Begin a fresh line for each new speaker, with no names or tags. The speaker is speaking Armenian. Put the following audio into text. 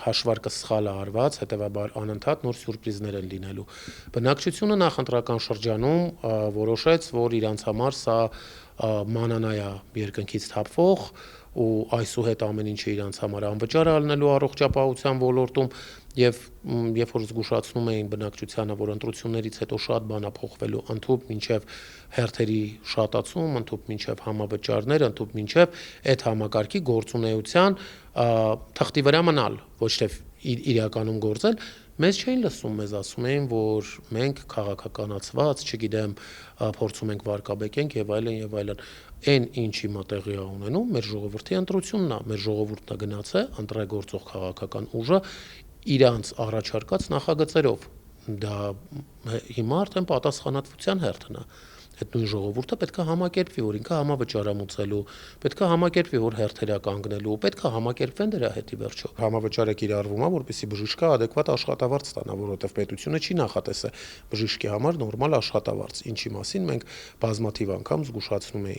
հաշվարկը սխալ է արված, հետևաբար անընդհատ նոր սյուրպրիզներ են լինելու։ Բնակչությունը նախընտրական շրջանում որոշեց, որ իրանց համար սա մանանա է երկնքից թափվող ու այսուհետ ամեն ինչը իրանց համար անվճար է ալնելու առողջապահության ոլորտում եւ երբ որ զգուշացնում էին բնակչությանը, որ ընտրություններից հետո շատ բան է փոխվելու, ընդհուպ մինչեւ հերթերի շատացում, ընդհուպ մինչեւ համավճարներ, ընդհուպ մինչեւ այդ համակարգի գործունեության թղթի վրա մնալ, ոչ թե իրականում գործել, մեզ չէին լսում, մեզ ասում էին, որ մենք քաղաքականացված, չգիտեմ, փորձում ենք վարկաբեկենք եւ այլն եւ այլն։ Այն ինչի մտեղի է ունենում, մեր ժողովրդի ընտրությունն է, մեր ժողովուրդն է գնացել ընտրագործող քաղաքական ուժը իրանց առաջարկած նախագծերով։ Դա հիմա արդեն պատասխանատվության հերթն է։ Այդ նույն ժողովուրդը պետք է համակերպվի, որ ինքը համավճար է մուծելու, պետք է համակերպվի, որ հերթեր է կանգնելու, պետք է համակերպվեն դրա հետ ի վերջո։ Համավճարը կիրառվում է, որպեսզի բժիշկը adekvat աշխատավարձ ստանա, որովհետև պետությունը չի նախատեսել բժիշկի համար նորմալ աշխատավարձ, ինչի մասին մենք բազմաթիվ անգամ զգուշացնում